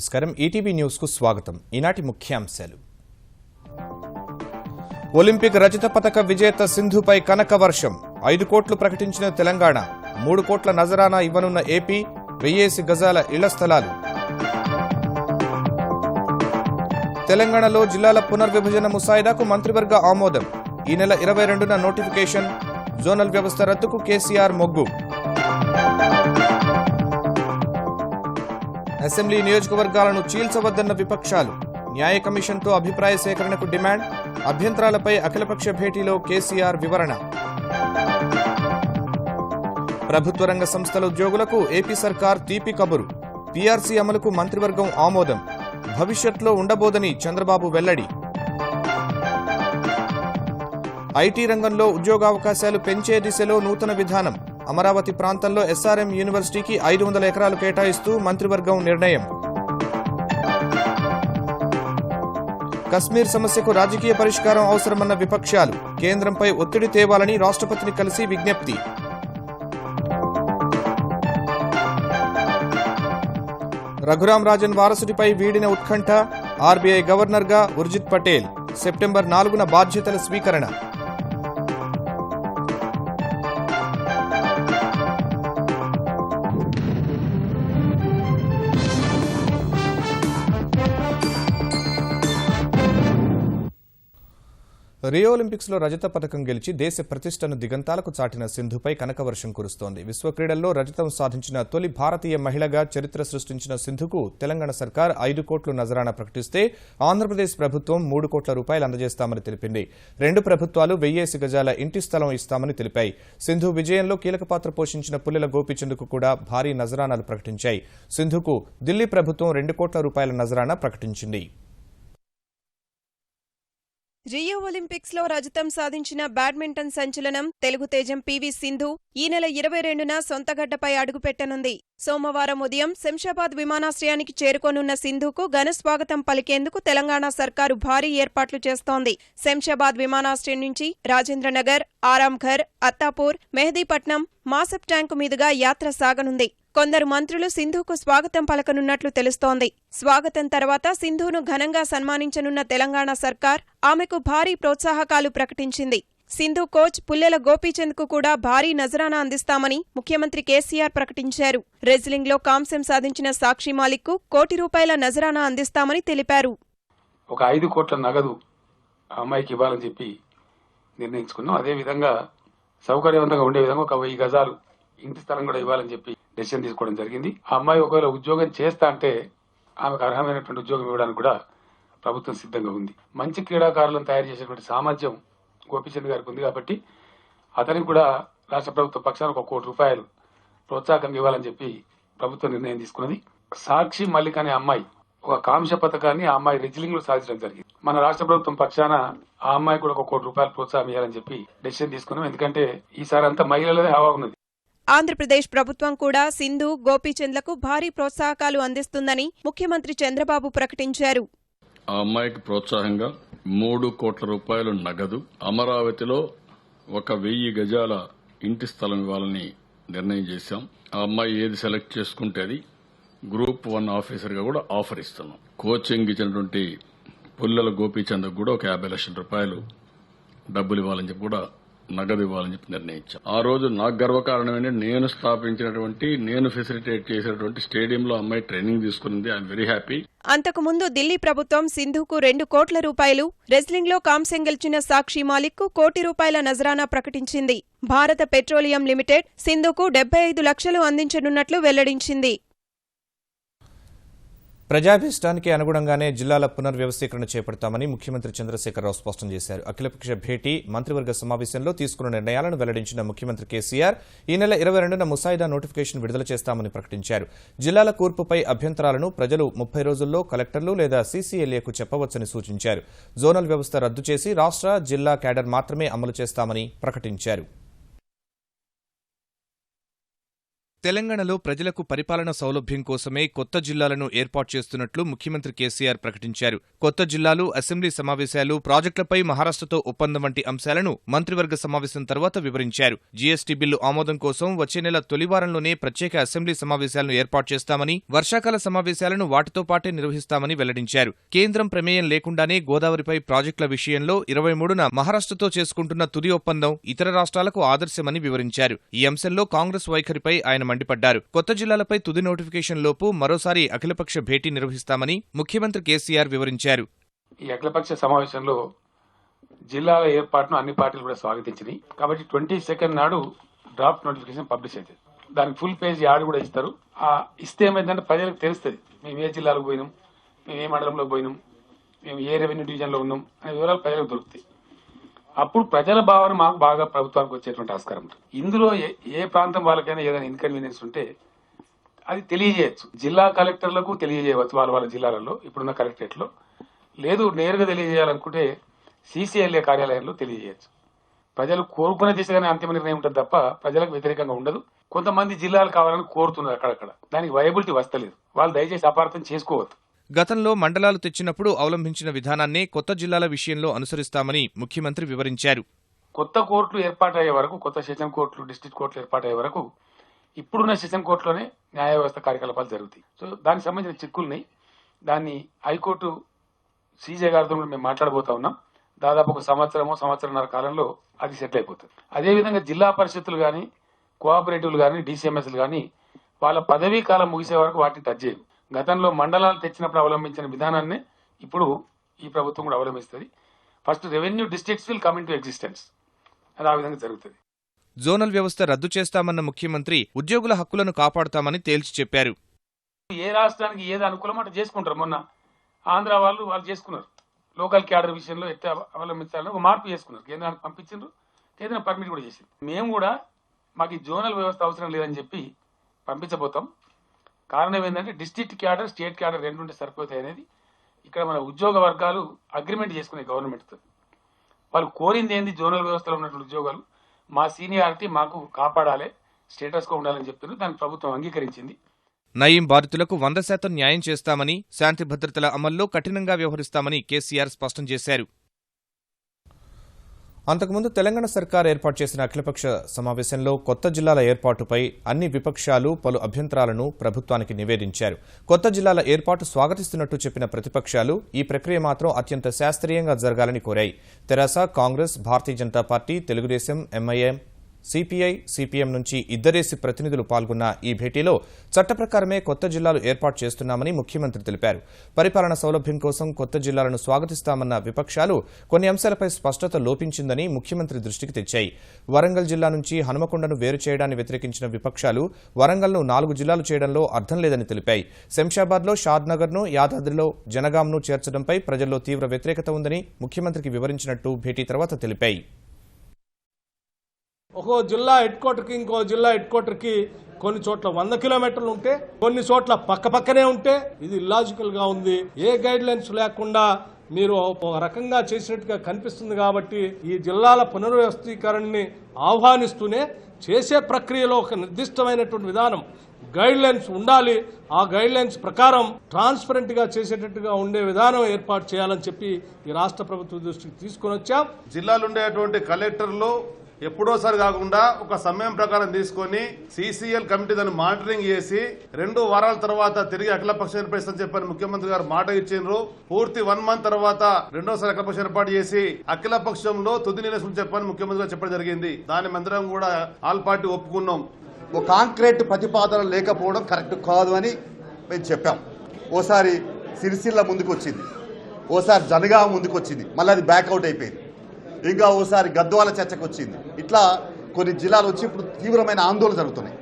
నమస్కారం ETV news కు స్వాగతం ఈనాటి ముఖ్యాంశాలు ఒలింపిక్ రజత పతక విజేత సింధుపై కనక వర్షం 5 కోట్లు ప్రకటించిన తెలంగాణ 3 కోట్ల నజరానా ఇవ్వనున్న ఏపీ 1000 గజాల ఇళ్ల స్థలాలు తెలంగాణలో జిల్లాల పునర్విభజన ముసాయిదాకు మంత్రివర్గ ఆమోదం ఈ నెల 22న నోటిఫికేషన్ జోనల్ వ్యవస్థ రద్దుకు కేసీఆర్ మొగ్గు అసెంబ్లీ నియోజకవర్గాలను చీల్చవద్దన్న విపక్షాలు న్యాయ కమిషన్తో అభిప్రాయ సేకరణకు డిమాండ్ అభ్యంతరాలపై అఖిలపక్ష భేటీలో కేసీఆర్ వివరణ ప్రభుత్వ రంగ సంస్థల ఉద్యోగులకు ఏపీ సర్కార్ తీపి కబురు పీఆర్సీ అమలుకు మంత్రివర్గం ఆమోదం భవిష్యత్లో ఉండబోదని చంద్రబాబు వెల్లడి ఐటీ రంగంలో ఉద్యోగావకాశాలు పెంచే దిశలో నూతన విధానం అమరావతి ప్రాంతంలో ఎస్ఆర్ఎం యూనివర్సిటీకి 500 ఎకరాలు కేటాయిస్తూ మంత్రివర్గం నిర్ణయం కశ్మీర్ సమస్యకు రాజకీయ పరిష్కారం అవసరమన్న విపక్షాలు కేంద్రంపై ఒత్తిడి తేవాలని రాష్ట్రపతిని కలిసి విజ్ఞప్తి రఘురాం రాజన్ వారసుడిపై వీడిన ఉత్కంఠ ఆర్బీఐ గవర్నర్గా ఉర్జిత్ పటేల్ సెప్టెంబర్ 4న బాధ్యతల స్వీకరణ రియో ఒలింపిక్స్ లో రజత పథకం గెలిచి దేశ ప్రతిష్టను దిగంతాలకు చాటిన సింధుపై కనకవర్షం కురుస్తోంది విశ్వ క్రీడల్లో రజతం సాధించిన తొలి భారతీయ మహిళగా చరిత్ర సృష్టించిన సింధుకు తెలంగాణ సర్కార్ 5 కోట్లు నజరానా ప్రకటిస్తే ఆంధ్రప్రదేశ్ ప్రభుత్వం 3 కోట్ల రూపాయలు అందజేస్తామని తెలిపింది 2 ప్రభుత్వాలు 1000 గజాల ఇంటి స్థలం ఇస్తామని తెలిపాయి సింధు విజయంలో కీలక పాత్ర పోషించిన పుల్లెల గోపీచంద్కు కూడా భారీ నజరానాలు ప్రకటించాయి సింధుకు ఢిల్లీ ప్రభుత్వం 2 కోట్ల రూపాయల నజరానా ప్రకటించింది రియో ఒలింపిక్స్ లో రజతం సాధించిన బ్యాడ్మింటన్ సంచలనం తెలుగు తేజం పీవీ సింధు ఈ నెల 22న సొంతగడ్డపై అడుగుపెట్టనుంది సోమవారం ఉదయం శంషాబాద్ విమానాశ్రయానికి చేరుకోనున్న సింధుకు ఘన స్వాగతం పలికేందుకు తెలంగాణ సర్కారు భారీ ఏర్పాట్లు చేస్తోంది శంషాబాద్ విమానాశ్రయం నుంచి రాజేంద్రనగర్ ఆరాంఘర్ అత్తాపూర్ మెహదీపట్నం మాసబ్ ట్యాంకు మీదుగా యాత్ర సాగనుంది కొందరు మంత్రులు సింధుకు స్వాగతం పలకనున్నట్లు తెలుస్తోంది స్వాగతం తర్వాత సింధును ఘనంగా సన్మానించనున్న తెలంగాణ సర్కార్ ఆమెకు భారీ ప్రోత్సాహకాలు ప్రకటించింది సింధు కోచ్ పుల్లెల గోపీచంద్కు కూడా భారీ నజరానా అందిస్తామని ముఖ్యమంత్రి కేసీఆర్ ప్రకటించారు రెజ్లింగ్లో కాంస్యం సాధించిన సాక్షి మాలిక్కు ₹1 కోటి నజరానా అందిస్తామని తెలిపారు ఒక 5 కోట్ల నగదు అమ్మాయికి ఇవ్వాలని చెప్పి నిర్ణయించుకున్నాం అదేవిధంగా సౌకర్యవంతంగా ఉండే విధంగా ఒక 1000 గజాలు ఇంటి స్థలం కూడా ఇవ్వాలని చెప్పి డెసిషన్ తీసుకోవడం జరిగింది ఆ అమ్మాయి ఒకవేళ ఉద్యోగం చేస్తా అంటే ఆమెకు అర్హమైనటువంటి ఉద్యోగం ఇవ్వడానికి కూడా ప్రభుత్వం సిద్ధంగా ఉంది మంచి క్రీడాకారులను తయారు చేసేటువంటి సామర్థ్యం గోపీచంద్ గారికి ఉంది కాబట్టి అతనికి కూడా రాష్ట్ర ప్రభుత్వ పక్షానికి ₹1 కోటి ప్రోత్సాహం ఇవ్వాలని చెప్పి ప్రభుత్వం నిర్ణయం తీసుకున్నది సాక్షి మల్లిక్ అనే అమ్మాయి ఒక కాంస్య పథకాన్ని ఆ అమ్మాయి రెజ్లింగ్ లో సాధించడం జరిగింది మన రాష్ట్ర ప్రభుత్వం పక్షాన ఆ అమ్మాయి కూడా ₹1 కోటి ప్రోత్సాహం ఇవ్వాలని చెప్పి డెసిషన్ తీసుకున్నాం ఎందుకంటే ఈసారి అంతా మహిళలదే హవా ఉన్నది ఆంధ్రప్రదేశ్ ప్రభుత్వం కూడా సింధు గోపీచంద్లకు భారీ ప్రోత్సాహకాలు అందిస్తుందని ముఖ్యమంత్రి చంద్రబాబు ప్రకటించారు ఆ అమ్మాయికి ప్రోత్సాహంగా ₹3 కోట్ల నగదు అమరావతిలో ఒక 1000 గజాల ఇంటి స్థలం ఇవ్వాలని నిర్ణయం చేశాం ఆ అమ్మాయి ఏది సెలెక్ట్ చేసుకుంటే అది గ్రూప్ 1 ఆఫీసర్ గా కూడా ఆఫర్ ఇస్తున్నాం కోచింగ్ ఇచ్చినటువంటి పుల్లెల గోపీచంద్కు కూడా ఒక ₹50 లక్షల డబ్బులు ఇవ్వాలని చెప్పి కూడా నగదు ఇవ్వాలని చెప్పి నిర్ణయించాం ఆ రోజు నాకు గర్వకారణమైన నేను స్థాపించినటువంటి నేను ఫెసిలిటేట్ చేసినటువంటి స్టేడియంలో అమ్మాయి ట్రైనింగ్ తీసుకున్నది ఐఎమ్ వెరీ హ్యాపీ అంతకుముందు ఢిల్లీ ప్రభుత్వం సింధుకు ₹2 కోట్ల రెజ్లింగ్లో కాంస్యం గెలిచిన సాక్షి మాలిక్కు ₹1 కోటి నజరానా ప్రకటించింది భారత పెట్రోలియం లిమిటెడ్ సింధుకు 75 లక్షలు అందించనున్నట్లు వెల్లడించింది ప్రజాభీష్టానికి అనుగుణంగానే జిల్లాల పునర్వ్యవస్థీకరణ చేపడతామని ముఖ్యమంత్రి చంద్రశేఖరరావు స్పష్టం చేశారు అఖిలపక్ష భేటీ మంత్రివర్గ సమావేశంలో తీసుకున్న నిర్ణయాలను వెల్లడించిన ముఖ్యమంత్రి కేసీఆర్ ఈ నెల 22న ముసాయిదా నోటిఫికేషన్ విడుదల చేస్తామని ప్రకటించారు జిల్లాల కూర్పుపై అభ్యంతరాలను ప్రజలు 30 రోజుల్లో కలెక్టర్లు లేదా సీసీఎల్ఏకు చెప్పవచ్చని సూచించారు జోనల్ వ్యవస్థ రద్దు చేసి రాష్ట్ర జిల్లా క్యాడర్ మాత్రమే అమలు చేస్తామని ప్రకటించారు తెలంగాణలో ప్రజలకు పరిపాలన సౌలభ్యం కోసమే కొత్త జిల్లాలను ఏర్పాటు చేస్తున్నట్లు ముఖ్యమంత్రి కేసీఆర్ ప్రకటించారు. కొత్త జిల్లాలు, అసెంబ్లీ సమావేశాలు, ప్రాజెక్టులపై మహారాష్ట్రతో ఒప్పందం వంటి అంశాలను మంత్రివర్గ సమావేశం తర్వాత వివరించారు. జీఎస్టీ బిల్లు ఆమోదం కోసం వచ్చే నెల తొలివారంలోనే ప్రత్యేక అసెంబ్లీ సమావేశాలను ఏర్పాటు చేస్తామని, వర్షాకాల సమావేశాలను వాటితో పాటే నిర్వహిస్తామని వెల్లడించారు. కేంద్రం ప్రమేయం లేకుండానే గోదావరిపై ప్రాజెక్టుల విషయంలో 23న మహారాష్ట్రతో చేసుకుంటున్న తుది ఒప్పందం ఇతర రాష్ట్రాలకు ఆదర్శమని వివరించారు. ఈ అంశంలో కాంగ్రెస్ వైఖరిపై ఆయన మండిపడ్డారు. కొత్త జిల్లాలపై తుది నోటిఫికేషన్ లోపు మరోసారి అఖిలపక్ష భేటీ నిర్వహిస్తామని ముఖ్యమంత్రి కేసీఆర్ వివరించారు. ఈ అఖిలపక్ష సమావేశంలో జిల్లాల ఏర్పాటును అన్ని పార్టీలు కూడా స్వాగతించినాయి. కాబట్టి 22 నాడు డ్రాఫ్ట్ నోటిఫికేషన్ పబ్లిష్ అవుతుంది. దానికి ఫుల్ పేజ్ యాడ్ కూడా ఇస్తారు. ఇస్తే ఏమైందంటే ప్రజలకు తెలుస్తుంది మేము ఏ జిల్లాలకు పోయినాం, మేము ఏ మండలంలోకి పోయినాం, మేము ఏ రెవెన్యూ డివిజన్లో ఉన్నాం అనే వివరాలు ప్రజలకు దొరుకుతాయి. అప్పుడు ప్రజల భావన మాకు బాగా ప్రభుత్వానికి వచ్చేటువంటి ఆస్కారం ఉంటుంది. ఇందులో ఏ ప్రాంతం వాళ్ళకైనా ఏదైనా ఇన్కన్వీనియన్స్ ఉంటే అది తెలియజేయచ్చు. జిల్లా కలెక్టర్లకు తెలియజేయవచ్చు వాళ్ళ జిల్లాలలో ఇప్పుడున్న కలెక్టరేట్లో. లేదు నేరుగా తెలియజేయాలనుకుంటే సీసీఎల్ఏ కార్యాలయంలో తెలియజేయచ్చు. ప్రజలు కోరుకునే దిశగానే అంతిమ నిర్ణయం ఉంటుంది తప్ప ప్రజలకు వ్యతిరేకంగా ఉండదు. కొంతమంది జిల్లాలు కావాలని కోరుతున్నారు అక్కడక్కడ, దానికి వయబిలిటీ వస్తలేదు. వాళ్ళు దయచేసి అపార్థం చేసుకోవద్దు. గతంలో మండలాలు తెచ్చినప్పుడు అవలంబించిన విధానాన్నే కొత్త జిల్లాల విషయంలో అనుసరిస్తామని ముఖ్యమంత్రి వివరించారు. కొత్త కోర్టులు ఏర్పాటయ్యే వరకు, కొత్త సెషన్ కోర్టులు, డిస్ట్రిక్ట్ కోర్టులు ఏర్పాటయ్యే వరకు ఇప్పుడున్న సెషన్ కోర్టులోనే న్యాయ వ్యవస్థ కార్యకలాపాలు జరుగుతాయి. సో దానికి సంబంధించిన చిక్కుల్ని దాన్ని హైకోర్టు సీజే గారితో కూడా మేము మాట్లాడబోతా ఉన్నాం. దాదాపు ఒక సంవత్సరన్నర కాలంలో అది సెటిల్ అయిపోతుంది. అదేవిధంగా జిల్లా పరిషత్తులు కానీ, కోఆపరేటివ్లు కానీ, డీసీఎంఎస్లు కానీ వాళ్ళ పదవీ కాలం ముగిసే వరకు వాటిని టచ్ చేయరు. గతంలో మండలాలు తెచ్చినప్పుడు అవలంబించిన విధానాన్ని ఇప్పుడు ఈ ప్రభుత్వం కూడా అవలంబిస్తుంది. First revenue districts will come into existence. అది ఆ విధంగా జరుగుతుంది. జోనల్ వ్యవస్థ రద్దు చేస్తామన్న ముఖ్యమంత్రి ఉద్యోగుల హక్కులను కాపాడుతామని తేల్చి చెప్పారు. ఏ రాష్ట్రానికి ఏది అనుకూలం అట్లా చేసుకుంటారు. మొన్న ఆంధ్ర వాళ్ళు చేసుకున్నారు. లోకల్ క్యాడర్ విషయంలో ఎట్లా అవలంబించాలని ఒక మార్పు చేసుకున్నారు. కేంద్రానికి పంపించారు, కేంద్రం పర్మిట్ కూడా చేసింది. మేము కూడా మాకు ఈ జోనల్ వ్యవస్థ అవసరం లేదని చెప్పి పంపించబోతాం. కారణం ఏంటంటే డిస్ట్రిక్ట్ క్యాడర్, స్టేట్ క్యాడర్ రెండు ఉంటే సరిపోతాయి అనేది ఇక్కడ మన ఉద్యోగ వర్గాలు అగ్రిమెంట్ చేసుకున్నాయి గవర్నమెంట్తో. వాళ్ళు కోరింది ఏంది, జోనల్ వ్యవస్థలో ఉన్నటువంటి ఉద్యోగాలు మా సీనియారిటీ మాకు కాపాడాలి, స్టేటస్గా ఉండాలని చెప్తున్నారు. దానికి ప్రభుత్వం అంగీకరించింది. నయీం బాధితులకు 100% న్యాయం చేస్తామని, శాంతి భద్రతల అమల్లో కఠినంగా వ్యవహరిస్తామని కేసీఆర్ స్పష్టం చేశారు. అంతకుముందు తెలంగాణ సర్కార్ ఏర్పాటు చేసిన అఖిలపక్ష సమావేశంలో కొత్త జిల్లాల ఏర్పాటుపై అన్ని విపక్షాలు పలు అభ్యంతరాలను ప్రభుత్వానికి నివేదించారు. కొత్త జిల్లాల ఏర్పాటు స్వాగతిస్తున్నట్టు చెప్పిన ప్రతిపక్షాలు ఈ ప్రక్రియ మాత్రం అత్యంత శాస్త్రీయంగా జరగాలని కోరాయి. తెరాస, Congress, Bharatiya Janata Party, Telugu Desam, MIM, CPI, CPM నుంచి ఇద్దరేసి ప్రతినిధులు పాల్గొన్న ఈ భేటీలో చట్ట ప్రకారమే కొత్త జిల్లాలు ఏర్పాటు చేస్తున్నామని ముఖ్యమంత్రి తెలిపారు. పరిపాలన సౌలభ్యం కోసం కొత్త జిల్లాలను స్వాగతిస్తామన్న విపక్షాలు కొన్ని అంశాలపై స్పష్టత లోపించిందని ముఖ్యమంత్రి దృష్టికి తెచ్చాయి. వరంగల్ జిల్లా నుంచి హనుమకొండను వేరు చేయడాన్ని వ్యతిరేకించిన విపక్షాలు వరంగల్ను 4 జిల్లాలు చేయడంలో అర్థం లేదని తెలిపాయి. శంషాబాద్లో షాద్నగర్ను, యాదాద్రిలో జనగాంను చేర్చడంపై ప్రజల్లో తీవ్ర వ్యతిరేకత ఉందని ముఖ్యమంత్రికి వివరించినట్టు భేటీ తర్వాత తెలిపాయి. ఒక్కో జిల్లా హెడ్ క్వార్టర్కి ఇంకో జిల్లా హెడ్ క్వార్టర్కి కొన్ని చోట్ల 100 కిలోమీటర్లు ఉంటే, కొన్ని చోట్ల పక్కనే ఉంటే ఇది ఇల్లాజికల్ గా ఉంది. ఏ గైడ్ లైన్స్ లేకుండా మీరు ఒక రకంగా చేసినట్టుగా కనిపిస్తుంది. కాబట్టి ఈ జిల్లాల పునర్వ్యవస్థీకరణని ఆహ్వానిస్తూనే చేసే ప్రక్రియలో ఒక నిర్దిష్టమైనటువంటి విధానం, గైడ్ లైన్స్ ఉండాలి. ఆ గైడ్ లైన్స్ ప్రకారం ట్రాన్స్పరెంట్ గా చేసేటట్టుగా ఉండే విధానం ఏర్పాటు చేయాలని చెప్పి ఈ రాష్ట్ర ప్రభుత్వ దృష్టికి తీసుకుని వచ్చాం. జిల్లాలు ఉండేటువంటి కలెక్టర్లు ఎప్పుడోసారి కాకుండా ఒక సమయం ప్రకారం తీసుకొని సీసీఎల్ కమిటీ దాన్ని మానిటరింగ్ చేసి 2 వారాల తర్వాత తిరిగి అఖిలపక్షం ఏర్పడిస్తుందని చెప్పని ముఖ్యమంత్రి గారు మాట ఇచ్చిండ్రు. పూర్తి 1 మంత్ తర్వాత రెండోసారి అఖిలపక్షం ఏర్పాటు చేసి అఖిలపక్షంలో తుది నిర్ణయం చెప్పని ముఖ్యమంత్రి గారు చెప్పడం జరిగింది. దాని మందరం కూడా ఆల్ పార్టీ ఒప్పుకున్నాం. ఒక కాంక్రీట్ ప్రతిపాదన లేకపోవడం కరెక్ట్ కాదు అని మేము చెప్పాం. ఓసారి సిరిసిల్ల ముందుకు వచ్చింది, ఓసారి జనగామ ముందుకు వచ్చింది, మళ్ళీ అది బ్యాక్అవుట్ అయిపోయింది. ఇంకా ఓసారి గద్వాల చర్చకు వచ్చింది. ఇట్లా కొన్ని జిల్లాలు వచ్చి ఇప్పుడు తీవ్రమైన ఆందోళన జరుగుతున్నాయి.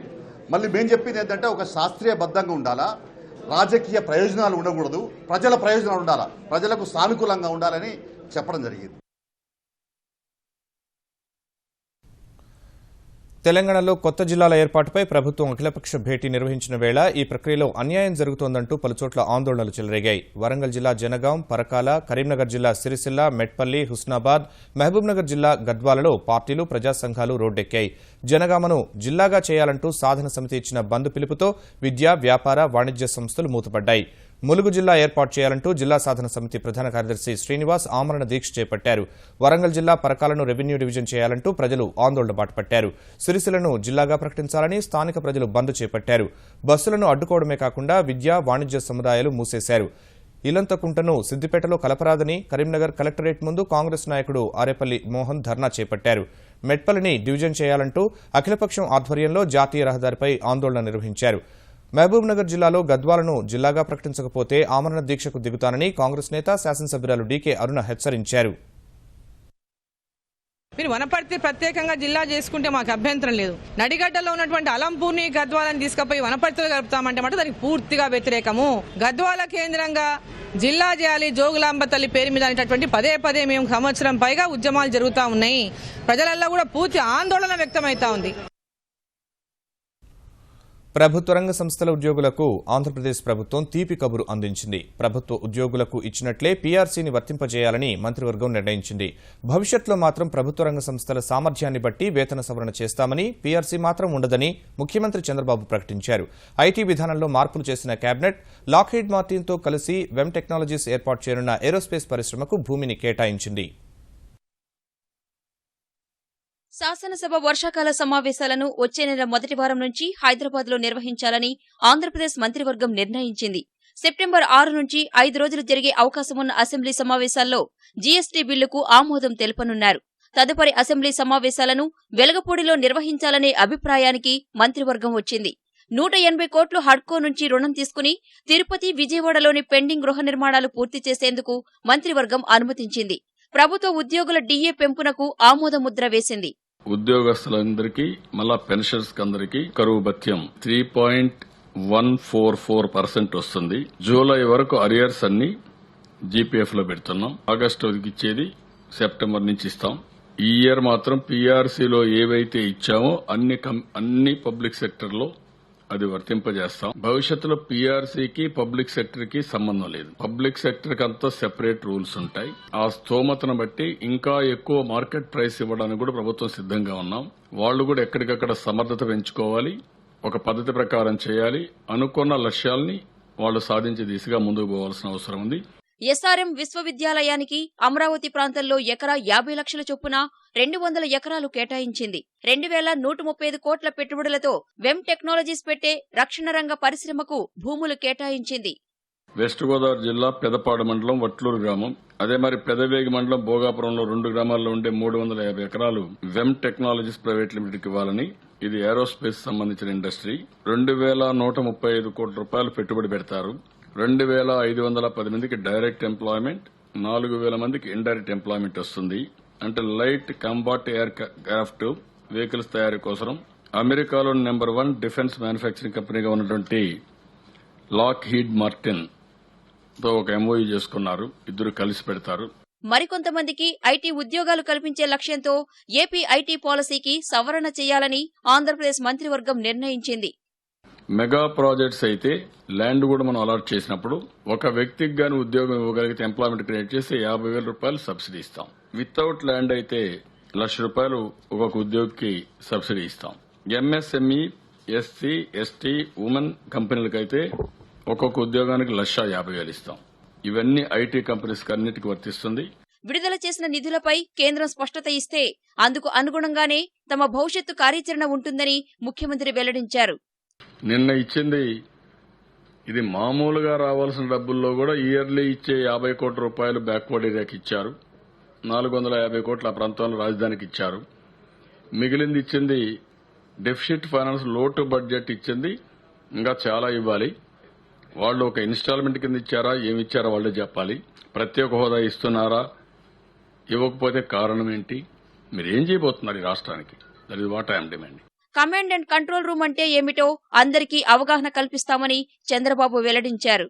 మళ్ళీ మేము చెప్పింది ఏంటంటే ఒక శాస్త్రీయబద్ధంగా ఉండాలా, రాజకీయ ప్రయోజనాలు ఉండకూడదు, ప్రజల ప్రయోజనాలు ఉండాలా, ప్రజలకు సానుకూలంగా ఉండాలని చెప్పడం జరిగింది. తెలంగాణలో కొత్త జిల్లాల ఏర్పాటుపై ప్రభుత్వం అఖిలపక్ష భేటీ నిర్వహించిన వేళ ఈ ప్రక్రియలో అన్యాయం జరుగుతోందంటూ పలుచోట్ల ఆందోళనలు చెలరేగాయి. వరంగల్ జిల్లా జనగాం, పరకాల, కరీంనగర్ జిల్లా సిరిసిల్ల, మెట్పల్లి, హుస్నాబాద్, మహబూబ్నగర్ జిల్లా గద్వాలలో పార్టీలు, ప్రజా సంఘాలు రోడ్డెక్కాయి. జనగామను జిల్లాగా చేయాలంటూ సాధన సమితి ఇచ్చిన బంద్ పిలుపుతో విద్య, వ్యాపార, వాణిజ్య సంస్థలు మూతపడ్డాయి. ములుగు జిల్లా ఏర్పాటు చేయాలంటూ జిల్లా సాధన సమితి ప్రధాన కార్యదర్శి శ్రీనివాస్ ఆమరణ దీక్ష చేపట్టారు. వరంగల్ జిల్లా పరకాలను రెవెన్యూ డివిజన్ చేయాలంటూ ప్రజలు ఆందోళన బాటపట్టారు. సిరిసిల్లను జిల్లాగా ప్రకటించాలని స్థానిక ప్రజలు బంద్ చేపట్టారు. బస్సులను అడ్డుకోవడమే కాకుండా విద్యా, వాణిజ్య సముదాయాలు మూసేశారు. ఇలంతకుంటను సిద్దిపేటలో కలపరాదని కరీంనగర్ కలెక్టరేట్ ముందు కాంగ్రెస్ నాయకుడు ఆరేపల్లి మోహన్ ధర్నా చేపట్టారు. మెట్పల్లిని డివిజన్ చేయాలంటూ అఖిలపక్షం ఆధ్వర్యంలో జాతీయ రహదారిపై ఆందోళన నిర్వహించారు. మహబూబ్నగర్ జిల్లాలో గద్వాలను జిల్లాగా ప్రకటించకపోతే ఆమరణ దీక్షకు దిగుతానని కాంగ్రెస్ నేత శాసనసభ్యురాలు డీకే అరుణ హెచ్చరించారు. మీరు వనపర్తి ప్రత్యేకంగా జిల్లా చేసుకుంటే మాకు అభ్యంతరం లేదు. నడిగడ్డలో ఉన్నటువంటి అలంపూర్ని గద్వాలని తీసుకుపోయి వనపర్తిలో గడుపుతామంటే మాట దానికి పూర్తిగా వ్యతిరేకము. గద్వాల కేంద్రంగా జిల్లా చేయాలి, జోగులాంబ తల్లి పేరు మీద అనేటటువంటి పదే మేము సంవత్సరం పైగా ఉద్యమాలు జరుగుతూ ఉన్నాయి. ప్రజలలో కూడా పూర్తి ఆందోళన వ్యక్తమవుతా ఉంది. ప్రభుత్వ రంగ సంస్థల ఉద్యోగులకు ఆంధ్రప్రదేశ్ ప్రభుత్వం తీపి కబురు అందించింది. ప్రభుత్వ ఉద్యోగులకు ఇచ్చినట్లే పీఆర్సీని వర్తింపజేయాలని మంత్రివర్గం నిర్ణయించింది. భవిష్యత్తులో మాత్రం ప్రభుత్వ రంగ సంస్థల సామర్థ్యాన్ని బట్టి వేతన సవరణ చేస్తామని, పీఆర్సీ మాత్రం ఉండదని ముఖ్యమంత్రి చంద్రబాబు ప్రకటించారు. ఐటీ విధానంలో మార్పులు చేసిన కేబినెట్ లాక్హీడ్ మార్టిన్తో కలిసి వెమ్ టెక్నాలజీస్ ఏర్పాటు చేయనున్న ఏరోస్పేస్ పరిశ్రమకు భూమిని కేటాయించింది. శాసనసభ వర్షాకాల సమావేశాలను వచ్చే నెల మొదటి వారం నుంచి హైదరాబాద్లో నిర్వహించాలని ఆంధ్రప్రదేశ్ మంత్రివర్గం నిర్ణయించింది. సెప్టెంబర్ 6 నుంచి 5 రోజులు జరిగే అవకాశమున్న అసెంబ్లీ సమావేశాల్లో జీఎస్టీ బిల్లుకు ఆమోదం తెలుపనున్నారు. తదుపరి అసెంబ్లీ సమావేశాలను వెలగపూడిలో నిర్వహించాలనే అభిప్రాయానికి మంత్రివర్గం వచ్చింది. 180 కోట్లు హడ్కో నుంచి రుణం తీసుకుని తిరుపతి, విజయవాడలోని పెండింగ్ గృహ నిర్మాణాలు పూర్తి చేసేందుకు మంత్రివర్గం అనుమతించింది. ప్రభుత్వ ఉద్యోగుల డీఏ పెంపునకు ఆమోదముద్ర వేసింది. ఉద్యోగస్తులందరికీ మళ్ళా పెన్షన్స్ అందరికీ కరువు భత్యం 3.144% వస్తుంది. జూలై వరకు అరియర్స్ అన్ని జీపీఎఫ్ లో పెడుతున్నాం. ఆగస్టుకి ఇచ్చేది సెప్టెంబర్ నుంచి ఇస్తాం. ఈ ఇయర్ మాత్రం పీఆర్సీలో ఏవైతే ఇచ్చామో అన్ని పబ్లిక్ సెక్టర్ లో అది వర్తింపజేస్తాం. భవిష్యత్తులో పీఆర్సీకి పబ్లిక్ సెక్టర్ కి సంబంధం లేదు. పబ్లిక్ సెక్టర్ కి అంతా సెపరేట్ రూల్స్ ఉంటాయి. ఆ స్తోమతను బట్టి ఇంకా ఎక్కువ మార్కెట్ ప్రైస్ ఇవ్వడానికి కూడా ప్రభుత్వం సిద్దంగా ఉన్నాం. వాళ్లు కూడా ఎక్కడికక్కడ సమర్థత పెంచుకోవాలి, ఒక పద్ధతి ప్రకారం చేయాలి. అనుకున్న లక్ష్యాల్ని వాళ్లు సాధించే దిశగా ముందుకు పోవాల్సిన అవసరం ఉంది. ఎస్ఆర్ఎం విశ్వవిద్యాలయానికి అమరావతి ప్రాంతంలో ఎకరా 50 లక్షల చొప్పున 200 ఎకరాలు కేటాయించింది. 2135 కోట్ల పెట్టుబడులతో వెమ్ టెక్నాలజీస్ పెట్టే రక్షణ రంగ పరిశ్రమకు భూములు కేటాయించింది. వెస్ట్ గోదావరి జిల్లా పెదపాడు మండలం వట్లూరు గ్రామం, అదే మరి పెదవేగి మండలం భోగాపురంలో 2 గ్రామాల్లో ఉండే 350 ఎకరాలు వెమ్ టెక్నాలజీస్ ప్రైవేట్ లిమిటెడ్కి ఇవ్వాలని. ఇది ఏరోస్పేస్ సంబంధించిన ఇండస్ట్రీ. 2135 కోట్ల రూపాయలు పెట్టుబడి పెడతారు. 2510 మందికి డైరెక్ట్ ఎంప్లాయ్మెంట్, 4000 మందికి ఇండైరెక్ట్ ఎంప్లాయ్మెంట్ వస్తుంది. అంటే light combat aircraft vehicles తయారీ కోసం అమెరికాలో నెంబర్ 1 డిఫెన్స్ మ్యానుఫ్యాక్చరింగ్ కంపెనీగా ఉన్నటువంటి లాక్హీడ్ మార్టిన్ తో ఒక ఎంఓయూ చేసుకున్నారు. ఇద్దరు కలిసి పెడతారు. మరికొంతమందికి ఐటీ ఉద్యోగాలు కల్పించే లక్ష్యంతో ఏపీ ఐటీ పాలసీకి సవరణ చేయాలని ఆంధ్రప్రదేశ్ మంత్రివర్గం నిర్ణయించింది. మెగా ప్రాజెక్ట్స్ అయితే ల్యాండ్ కూడా మనం అలాట్ చేసినప్పుడు ఒక వ్యక్తికి గాని ఉద్యోగం ఇవ్వగలిగితే ఎంప్లాయ్మెంట్ క్రియేట్ చేస్తే 50,000 రూపాయలు సబ్సిడీ ఇస్తాం. వితౌట్ ల్యాండ్ అయితే 1,00,000 రూపాయలు ఒక్కొక్క ఉద్యోగికి సబ్సిడీ ఇస్తాం. ఎంఎస్ఎంఈ, ఎస్సీ, ఎస్టీ, ఉమెన్ కంపెనీలకైతే ఒక్కొక్క ఉద్యోగానికి 1,50,000 ఇస్తాం. ఇవన్నీ ఐటీ కంపెనీస్ అన్నిటికీ వర్తిస్తుంది. విడుదల చేసిన నిధులపై కేంద్రం స్పష్టత ఇస్తే అందుకు అనుగుణంగానే తమ భవిష్యత్తు కార్యాచరణ ఉంటుందని ముఖ్యమంత్రి వెల్లడించారు. నిన్న ఇచ్చింది ఇది మామూలుగా రావాల్సిన డబ్బుల్లో కూడా ఇయర్లీ ఇచ్చే 50 కోట్ల రూపాయలు బ్యాక్వర్డ్ ఏరియాకి ఇచ్చారు. 450 కోట్ల ఆ ప్రాంతంలో రాజధానికి ఇచ్చారు. మిగిలింది ఇచ్చింది డెఫిసిట్ ఫైనాన్స్ లోటు బడ్జెట్ ఇచ్చింది. ఇంకా చాలా ఇవ్వాలి. వాళ్ళు ఒక ఇన్స్టాల్మెంట్ కింద ఇచ్చారా, ఏమి ఇచ్చారా వాళ్లే చెప్పాలి. ప్రత్యేక హోదా ఇస్తున్నారా, ఇవ్వకపోతే కారణం ఏంటి, మీరేం చేయబోతున్నారు ఈ రాష్ట్రానికి? That is what I'm demanding. Command and control room అంటే ఏమిటో అందరికీ అవగాహన కల్పిస్తామని చంద్రబాబు వెల్లడించారు.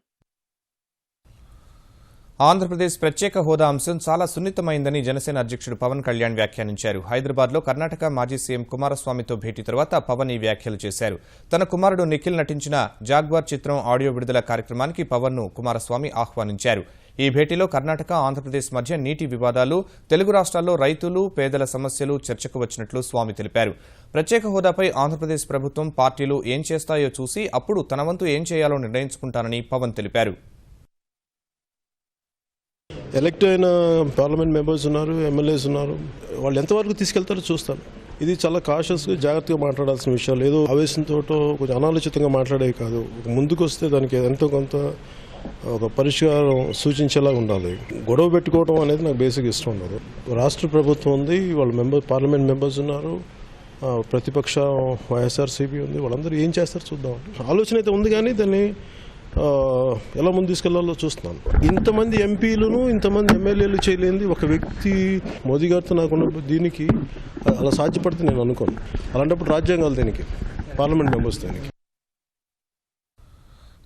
ఆంధ్రప్రదేశ్ ప్రత్యేక హోదా అంశం చాలా సున్నితమైందని జనసేన అధ్యక్షుడు పవన్ కళ్యాణ్ వ్యాఖ్యానించారు. హైదరాబాద్లో కర్ణాటక మాజీ సీఎం కుమారస్వామితో భేటీ తర్వాత పవన్ ఈ వ్యాఖ్యలు చేశారు. తన కుమారుడు నిఖిల్ నటించిన జాగ్వార్ చిత్రం ఆడియో విడుదల కార్యక్రమానికి పవన్ను కుమారస్వామి ఆహ్వానించారు. ఈ భేటీలో కర్ణాటక, ఆంధ్రప్రదేశ్ మధ్య నీటి వివాదాలు, తెలుగు రాష్ట్రాల్లో రైతులు, పేదల సమస్యలు చర్చకు వచ్చినట్లు స్వామి తెలిపారు. ప్రత్యేక హోదాపై ఆంధ్రప్రదేశ్ ప్రభుత్వం, పార్టీలు ఏం చేస్తాయో చూసి అప్పుడు తన వంతు ఏం చేయాలో నిర్ణయించుకుంటానని పవన్ తెలిపారు. ఎలక్ట్ అయిన పార్లమెంట్ మెంబర్స్ ఉన్నారు, ఎమ్మెల్యేస్ ఉన్నారు, వాళ్ళు ఎంతవరకు తీసుకెళ్తారో చూస్తాను. ఇది చాలా కాషియస్గా జాగ్రత్తగా మాట్లాడాల్సిన విషయాలు, ఏదో ఆవేశంతో కొంచెం అనాలోచితంగా మాట్లాడేవి కాదు. ముందుకు వస్తే దానికి ఎంతో కొంత ఒక పరిష్కారం సూచించేలా ఉండాలి. గొడవ పెట్టుకోవడం అనేది నాకు బేసిక్ ఇష్టం ఉండదు. రాష్ట్ర ప్రభుత్వం ఉంది, వాళ్ళ పార్లమెంట్ మెంబర్స్ ఉన్నారు, ప్రతిపక్ష వైఎస్ఆర్సీపీ ఉంది, వాళ్ళందరూ ఏం చేస్తారో చూద్దాం. ఆలోచన అయితే ఉంది, కానీ దాన్ని ఎలా ముందు తీసుకెళ్లాలో చూస్తున్నాను. ఇంతమంది ఎంపీలను, ఇంతమంది ఎమ్మెల్యేలు చేయలేంది ఒక వ్యక్తి మోదీ గారితో నాకున్న దీనికి అలా సాధ్యపడితే నేను అనుకోను. అలాంటప్పుడు రాజ్యాంగాలు దీనికి, పార్లమెంట్ మెంబర్స్ దీనికి.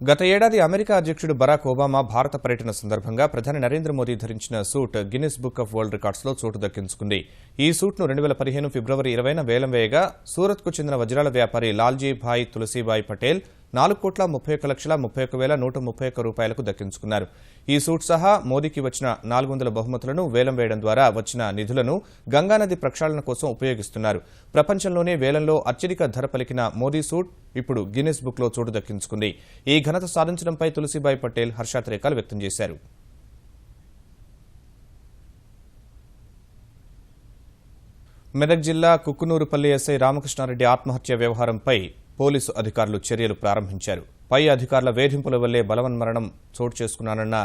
గత ఏడాది అమెరికా అధ్యక్షుడు బరాక్ ఒబామా భారత పర్యటన సందర్భంగా ప్రధాని నరేంద్ర మోదీ ధరించిన suit Guinness Book of World రికార్డ్స్లో చోటు దక్కించుకుంది. ఈ సూట్ను 2015 ఫిబ్రవరి 20న వేలం వేయగా సూరత్కు చెందిన వజ్రాల వ్యాపారి లాల్జీ భాయ్ తులసీబాయ్ పటేల్ 4,31,131,131 రూపాయలకు దక్కించుకున్నారు. ఈ సూట్ సహా మోదీకి వచ్చిన 400 బహుమతులను వేలం వేయడం ద్వారా వచ్చిన నిధులను గంగానది ప్రక్షాళన కోసం ఉపయోగిస్తున్నారు. ప్రపంచంలోనే వేలంలో అత్యధిక ధర పలికిన మోదీ సూట్ ఇప్పుడు గిన్నిస్ బుక్లో చోటు దక్కించుకుంది. ఈ ఘనత సాధించడంపై తులసీబాయ్ పటేల్ హర్షాతిరేకాలు వ్యక్తం చేశారు. మెదక్ జిల్లా కుక్కునూరుపల్లి ఎస్ఐ రామకృష్ణారెడ్డి ఆత్మహత్య వ్యవహారంపై పోలీసు అధికారులు చర్యలు ప్రారంభించారు. పై అధికారుల వేధింపుల వల్లే బలవన్మరణం చోటు చేసుకున్నానన్న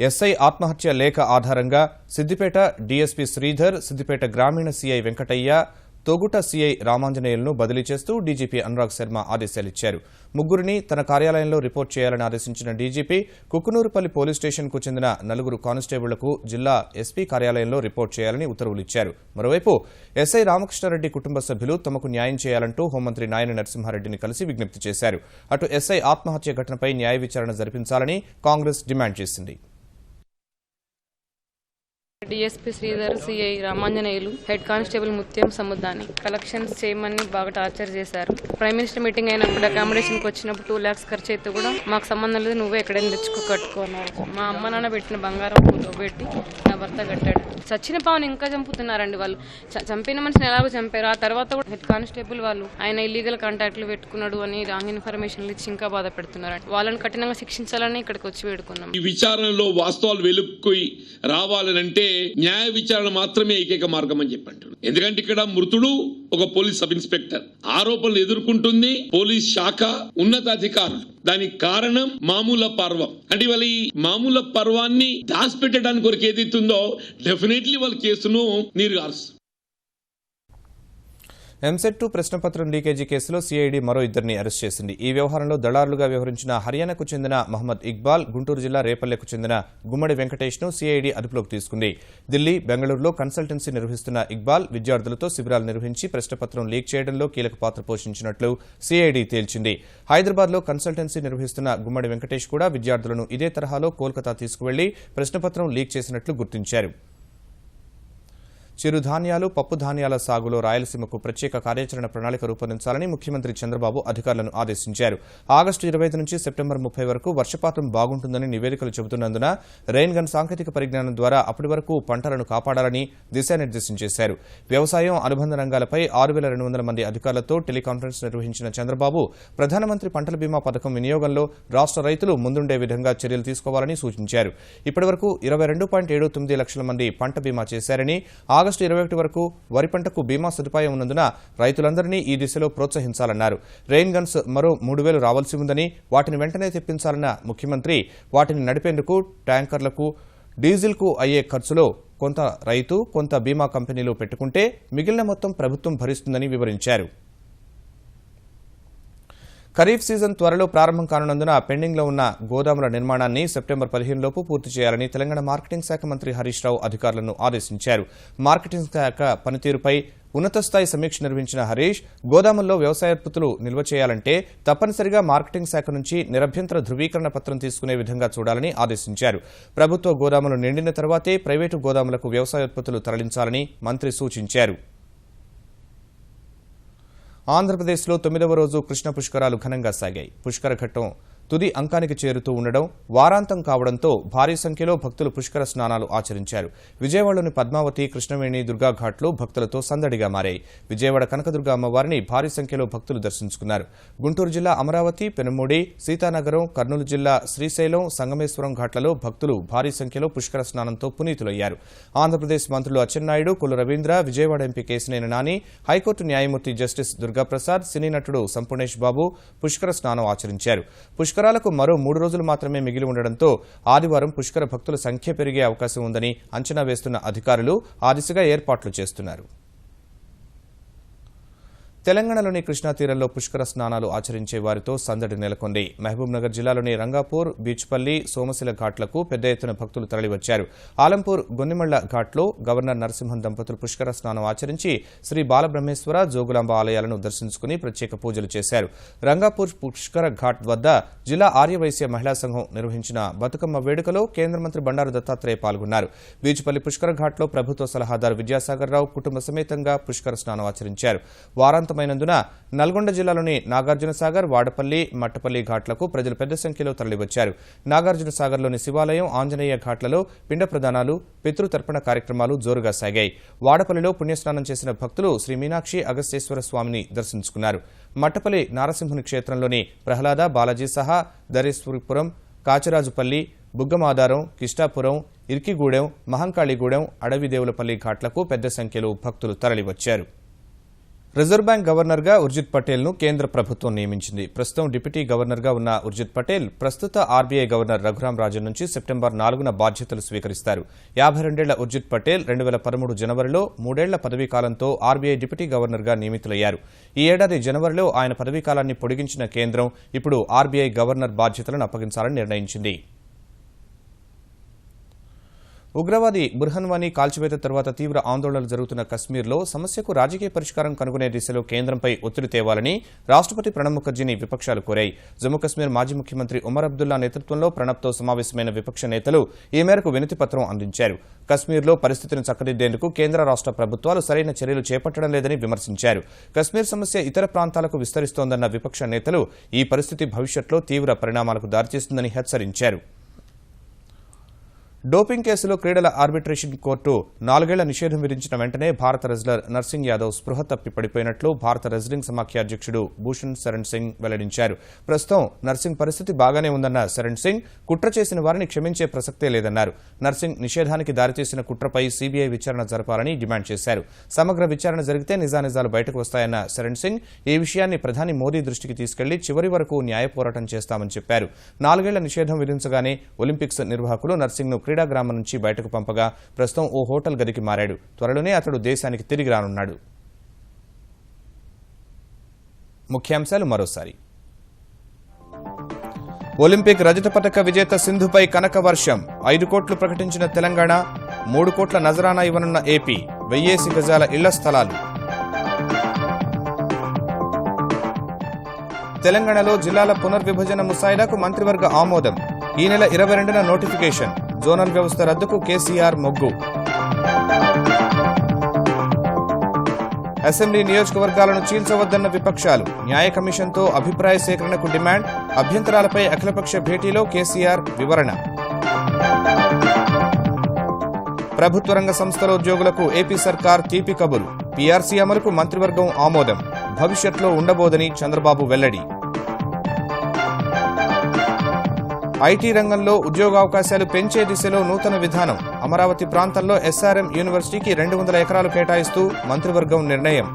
ఎస్ఐ ఆత్మహత్య లేఖ ఆధారంగా సిద్దిపేట డీఎస్పీ శ్రీధర్, సిద్దిపేట గ్రామీణ సీఐ వెంకటయ్య, తొగుట సీఐ రామాంజనేయులను బదిలీ చేస్తూ డీజీపీ అనురాగ్ శర్మ ఆదేశాలిచ్చారు. ముగ్గురిని తన కార్యాలయంలో రిపోర్ట్ చేయాలని ఆదేశించిన డీజీపీ కుక్కునూరుపల్లి పోలీస్ స్టేషన్కు చెందిన 4 కానిస్టేబుళ్లకు జిల్లా ఎస్పీ కార్యాలయంలో రిపోర్ట్ చేయాలని ఉత్తర్వులిచ్చారు. మరోవైపు ఎస్ఐ రామకృష్ణారెడ్డి కుటుంబ సభ్యులు తమకు న్యాయం చేయాలంటూ హోంమంత్రి నాయని నరసింహారెడ్డిని కలిసి విజ్ఞప్తి చేశారు. అటు ఎస్ఐ ఆత్మహత్య ఘటనపై న్యాయ విచారణ జరిపించాలని కాంగ్రెస్ డిమాండ్ చేసింది. DSP Sridhar, CI Ramanjaneyulu, head constable ముత్యం సముద్దాన్ని కలెక్షన్స్ చేయమని బాగా టార్చర్ చేశారు. ప్రైమ్ మినిస్టర్ మీటింగ్ అయినప్పుడు అకామిడేషన్కి వచ్చినప్పుడు 2 lakhs ఖర్చు అయితే కూడా మాకు సంబంధం లేదు, నువ్వే ఎక్కడైనా తెచ్చుకో కట్టుకున్నారు. మా అమ్మ నాన్న పెట్టిన బంగారం పెట్టి నా భర్త కట్టాడు. చచ్చిన పావుని ఇంకా చంపుతున్నారండి వాళ్ళు. చంపిన మనిషిని ఎలాగో చంపారు. ఆ తర్వాత కూడా హెడ్ కానిస్టేబుల్ వాళ్ళు ఆయన ఇల్లీగల్ కాంటాక్ట్లు పెట్టుకున్నాడు అని రాంగ్ ఇన్ఫర్మేషన్లు ఇచ్చి ఇంకా బాధ పెడుతున్నారు. వాళ్ళని కఠినంగా శిక్షించాలని ఇక్కడికి వచ్చి వేడుకున్నాం. ఈ విచారణలో వాస్తవాలు వెలుక్కి రావాలనంటే న్యాయ విచారణ మాత్రమే ఏకైక మార్గం అని చెప్పంటున్నారు. ఎందుకంటే ఇక్కడ మృతుడు ఒక పోలీస్ సబ్ ఇన్స్పెక్టర్, ఆరోపణలు ఎదుర్కొంటుంది పోలీస్ శాఖ ఉన్నతాధికారులు. దానికి కారణం మామూల పర్వం. అంటే వాళ్ళ ఈ మామూల పర్వాన్ని దాచిపెట్టడానికి కొరకు ఏదైతుందో డెఫినెట్లీ వాళ్ళ కేసును నీరుగారుస్తారు. ఎంసెట్ ప్రశ్నపత్రం లీకేజీ కేసులో సీఐడీ మరో 2ని అరెస్ట్ చేసింది. ఈ వ్యవహారంలో దళారులుగా వ్యవహరించిన హర్యానాకు చెందిన మహమ్మద్ ఇక్బాల్, గుంటూరు జిల్లా రేపల్లెకు చెందిన గుమ్మడి వెంకటేష్ను సీఐడీ అదుపులోకి తీసుకుంది. ఢిల్లీ, బెంగళూరులో కన్సల్టెన్సీ నిర్వహిస్తున్న ఇక్బాల్ విద్యార్థులతో శిబిరాలు నిర్వహించి ప్రశ్నపత్రం లీక్ చేయడంలో కీలక పాత్ర పోషించినట్లు సీఐడీ తేల్చింది. హైదరాబాద్లో కన్సల్టెన్సీ నిర్వహిస్తున్న గుమ్మడి వెంకటేష్ కూడా విద్యార్థులను ఇదే తరహాలో కోల్కతా తీసుకువెళ్లి ప్రశ్నపత్రం లీక్ చేసినట్లు గుర్తించారు. చిరుధాన్యాలు, పప్పు ధాన్యాల సాగులో రాయలసీమకు ప్రత్యేక కార్యాచరణ ప్రణాళిక రూపొందించాలని ముఖ్యమంత్రి చంద్రబాబు అధికారులను ఆదేశించారు. ఆగస్టు 25 నుంచి సెప్టెంబర్ 30 వరకు వర్షపాతం బాగుంటుందని నివేదికలు చెబుతున్నందున రెయిన్ గన్ సాంకేతిక పరిజ్ఞానం ద్వారా అప్పటి వరకు పంటలను కాపాడాలని దిశానిర్దేశం చేశారు. వ్యవసాయం, అనుబంధ రంగాలపై 6,200 మంది అధికారులతో టెలికాన్ఫరెన్స్ నిర్వహించిన చంద్రబాబు ప్రధానమంత్రి పంటల బీమా పథకం వినియోగంలో రాష్ట్ర రైతులు ముందుండే విధంగా చర్యలు తీసుకోవాలని సూచించారు. ఇప్పటివరకు 22.79 లక్షల మంది పంట బీమా చేశారని, ఆగస్టు 21 వరకు వరి పంటకు బీమా సదుపాయం ఉన్నందున రైతులందరినీ ఈ దిశలో ప్రోత్సహించాలన్నారు. రెయిన్ గన్స్ మరో 3,000 రావాల్సి ఉందని, వాటిని వెంటనే తెప్పించాలన్న ముఖ్యమంత్రి వాటిని నడిపేందుకు ట్యాంకర్లకు, డీజిల్కు అయ్యే ఖర్చులో కొంత రైతు, కొంత బీమా కంపెనీలు పెట్టుకుంటే మిగిలిన మొత్తం ప్రభుత్వం భరిస్తుందని వివరించారు. ఖరీఫ్ సీజన్ త్వరలో ప్రారంభం కానున్నందున పెండింగ్లో ఉన్న గోదాముల నిర్మాణాన్ని సెప్టెంబర్ 15 లోపు పూర్తి చేయాలని తెలంగాణ మార్కెటింగ్ శాఖ మంత్రి హరీష్ రావు అధికారులను ఆదేశించారు. మార్కెటింగ్ శాఖ పనితీరుపై ఉన్నతస్థాయి సమీక్ష నిర్వహించిన హరీష్ గోదాముల్లో వ్యవసాయోత్పత్తులు నిల్వ చేయాలంటే తప్పనిసరిగా మార్కెటింగ్ శాఖ నుంచి నిరభ్యంతర ధృవీకరణ పత్రం తీసుకునే విధంగా చూడాలని ఆదేశించారు. ప్రభుత్వ గోదాములు నిండిన తర్వాతే ప్రైవేటు గోదాములకు వ్యవసాయోత్పత్తులు తరలించాలని మంత్రి సూచించారు. ఆంధ్రప్రదేశ్లో 9వ రోజు కృష్ణ పుష్కరాలు ఘనంగా సాగాయి. పుష్కర ఘట్టం తుది అంకానికి చేరుతూ ఉండడం, వారాంతం కావడంతో భారీ సంఖ్యలో భక్తులు పుష్కర స్నానాలు ఆచరించారు. విజయవాడలోని పద్మావతి, కృష్ణవేణి, దుర్గాఘాట్లు భక్తులతో సందడిగా మారాయి. విజయవాడ కనకదుర్గ అమ్మవారిని భారీ సంఖ్యలో భక్తులు దర్శించుకున్నారు. గుంటూరు జిల్లా అమరావతి, పెనుమూడి, సీతానగరం, కర్నూలు జిల్లా శ్రీశైలం, సంగమేశ్వరం ఘాట్లలో భక్తులు భారీ సంఖ్యలో పుష్కర స్నానంతో పునీతులయ్యారు. ఆంధ్రప్రదేశ్ మంత్రులు అచ్చెన్నాయుడు, కొల్లు రవీంద్ర, విజయవాడ ఎంపీ కేశినేని నాని, హైకోర్టు న్యాయమూర్తి జస్టిస్ దుర్గాప్రసాద్, సినీ నటుడు సంపూర్ణేష్ బాబు పుష్కర స్నానం ఆచరించారు. పుష్కరాలకు మరో 3 రోజులు మాత్రమే మిగిలి ఉండడంతో ఆదివారం పుష్కర భక్తుల సంఖ్య పెరిగే అవకాశం ఉందని అంచనా వేస్తున్న అధికారులు ఆ దిశగా ఏర్పాట్లు చేస్తున్నారు. తెలంగాణలోని కృష్ణా తీరంలో పుష్కర స్నానాలు ఆచరించే వారితో సందడి నెలకొంది. మహబూబ్నగర్ జిల్లాలోని రంగాపూర్, బీచ్పల్లి, సోమశిల ఘాట్లకు పెద్ద ఎత్తున భక్తులు తరలివచ్చారు. ఆలంపూర్, గొన్నిమళ్ల ఘాట్లో గవర్నర్ నరసింహన్ దంపతులు పుష్కర స్నానం ఆచరించి శ్రీ బాలబ్రహ్మేశ్వర, జోగులాంబ ఆలయాలను దర్శించుకుని ప్రత్యేక పూజలు చేశారు. రంగాపూర్ పుష్కర ఘాట్ వద్ద జిల్లా ఆర్యవైశ్య మహిళా సంఘం నిర్వహించిన బతుకమ్మ వేడుకలో కేంద్ర మంత్రి బండారు దత్తాత్రేయ పాల్గొన్నారు. బీచ్పల్లి పుష్కర ఘాట్లో ప్రభుత్వ సలహాదారు విద్యాసాగర్ రావు కుటుంబ సమేతంగా పుష్కర స్నానం ఆచరించారు. వారాంతమైనందున నల్గొండ జిల్లాలోని నాగార్జునసాగర్, వాడపల్లి, మట్టపల్లి ఘాట్లకు ప్రజలు పెద్ద సంఖ్యలో తరలివచ్చారు. నాగార్జునసాగర్లోని శివాలయం, ఆంజనేయ ఘాట్లలో పిండ ప్రదానాలు, పితృతర్పణ కార్యక్రమాలు జోరుగా సాగాయి. వాడపల్లిలో పుణ్యస్నానం చేసిన భక్తులు శ్రీ మీనాక్షి అగస్తేశ్వర స్వామిని దర్శించుకున్నారు. మట్టపల్లి నారసింహుని క్షేత్రంలోని ప్రహ్లాద, బాలాజీ సహా దరేశ్వరిపురం, కాచరాజుపల్లి, బుగ్గమాదారం, కిష్టాపురం, ఇర్కిగూడెం, మహంకాళిగూడెం, అడవిదేవులపల్లి ఘాట్లకు పెద్ద సంఖ్యలో భక్తులు తరలివచ్చారు. రిజర్వ్ బ్యాంక్ గవర్నర్గా ఉర్జిత్ పటేల్ను కేంద్ర ప్రభుత్వం నియమించింది. ప్రస్తుతం డిప్యూటీ గవర్నర్గా ఉన్న ఉర్జిత్ పటేల్ ప్రస్తుత ఆర్బీఐ గవర్నర్ రఘురాం రాజన్ నుంచి సెప్టెంబర్ 4న బాధ్యతలు స్వీకరిస్తారు. 52 ఉర్జిత్ పటేల్ 2013 జనవరిలో 3 ఏళ్ల పదవీకాలంతో ఆర్బీఐ డిప్యూటీ గవర్నర్గా నియమితులయ్యారు. ఈ ఏడాది జనవరిలో ఆయన పదవీకాలాన్ని పొడిగించిన కేంద్రం ఇప్పుడు ఆర్బీఐ గవర్నర్ బాధ్యతలను అప్పగించాలని నిర్ణయించింది. ఉగ్రవాది బుర్హన్ వానీ కాల్చివేత తర్వాత తీవ్ర ఆందోళనలు జరుగుతున్న కశ్మీర్లో సమస్యకు రాజకీయ పరిష్కారం కనుగొనే దిశలో కేంద్రంపై ఒత్తిడి తేవాలని రాష్ట్రపతి ప్రణబ్ ముఖర్జీని విపక్షాలు కోరాయి. జమ్మూ కశ్మీర్ మాజీ ముఖ్యమంత్రి ఉమర్ అబ్దుల్లా నేతృత్వంలో ప్రణబ్తో సమావేశమైన విపక్ష నేతలు ఈ మేరకు వినతిపత్రం అందించారు. కశ్మీర్లో పరిస్థితిని చక్కదిద్దేందుకు కేంద్ర రాష్ట్ర ప్రభుత్వాలు సరైన చర్యలు చేపట్టడం లేదని విమర్శించారు. కశ్మీర్ సమస్య ఇతర ప్రాంతాలకు విస్తరిస్తోందన్న విపక్ష నేతలు ఈ పరిస్థితి భవిష్యత్తులో తీవ్ర పరిణామాలకు దారితీస్తుందని హెచ్చరించారు. డోపింగ్ కేసులో క్రీడల ఆర్బిట్రేషన్ కోర్టు 4 ఏళ్ల నిషేధం విధించిన వెంటనే భారత రెజ్లర్ నర్సింగ్ యాదవ్ స్పృహ తప్పి పడిపోయినట్లు భారత రెజ్లింగ్ సమాఖ్య అధ్యక్షుడు భూషణ్ శరణ్ సింగ్ వెల్లడించారు. ప్రస్తుతం నర్సింగ్ పరిస్థితి బాగానే ఉందన్న శరణ్ సింగ్ కుట్ర చేసిన వారిని క్షమించే ప్రసక్తే లేదన్నారు. నర్సింగ్ నిషేధానికి దారితీసిన కుట్రపై సీబీఐ విచారణ జరపాలని డిమాండ్ చేశారు. సమగ్ర విచారణ జరిగితే నిజానిజాలు బయటకు వస్తాయన్న శరణ్ సింగ్ ఈ విషయాన్ని ప్రధాని మోదీ దృష్టికి తీసుకెళ్లి చివరి వరకు న్యాయ పోరాటం చేస్తామని చెప్పారు. 4 ఏళ్ల నిషేధం విధించగానే ఒలింపిక్స్ నిర్వాహకులు నర్సింగ్ను క్రీడా గ్రామం నుంచి బయటకు పంపగా ప్రస్తుతం ఓ హోటల్ గదికి మారాడు. త్వరలోనే అతడు దేశానికి తిరిగి రానున్నాడు. ముఖ్యాంశాలు మరోసారి. ఒలింపిక్ రజత పతక విజేత సింధుపై కనక వర్షం. 5 కోట్లు ప్రకటించిన తెలంగాణ, 3 కోట్ల నజరానా ఇవ్వనున్న ఏపీ, 1000 గజాల ఇళ్ల స్థలాలు. తెలంగాణలో జిల్లాల పునర్విభజన ముసాయిదాకు మంత్రివర్గ ఆమోదం. ఈ నెల 22న నోటిఫికేషన్. జోనల్ వ్యవస్థ రద్దుకు కేసీఆర్ మొగ్గు. అసెంబ్లీ నియోజకవర్గాలను చీల్చవద్దన్న విపక్షాలు. న్యాయ కమిషన్తో అభిప్రాయ సేకరణకు డిమాండ్. అభ్యంతరాలపై అఖిలపక్ష భేటీలో కేసీఆర్ వివరణ. ప్రభుత్వ రంగ సంస్థల ఉద్యోగులకు ఏపీ సర్కార్ తీపి కబురు. పీఆర్సీ అమలుకు మంత్రివర్గం ఆమోదం. భవిష్యత్తులో ఉండబోదని చంద్రబాబు వెల్లడి. ఐటీ రంగంలో ఉద్యోగావకాశాలు పెంచే దిశలో నూతన విధానం. అమరావతి ప్రాంతంలో ఎస్ఆర్ఎం యూనివర్సిటీకి 200 ఎకరాలు కేటాయిస్తూ మంత్రివర్గం నిర్ణయం.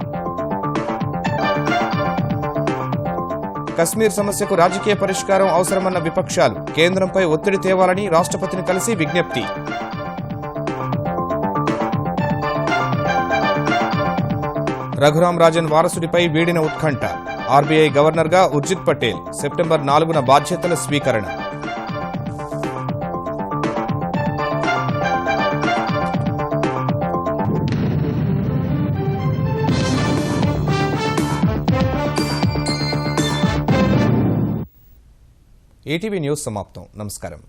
కశ్మీర్ సమస్యకు రాజకీయ పరిష్కారం అవసరమన్న విపక్షాలు. కేంద్రంపై ఒత్తిడి తేవాలని రాష్ట్రపతిని కలిసి విజ్ఞప్తి. రఘురాం రాజన్ వారసుడిపై వీడిన ఉత్కంఠ. ఆర్బీఐ గవర్నర్గా ఉర్జిత్ పటేల్ సెప్టెంబర్ 4న బాధ్యతల స్వీకరణ. ఈటీవీ న్యూస్ సమాప్తం. నమస్కారం.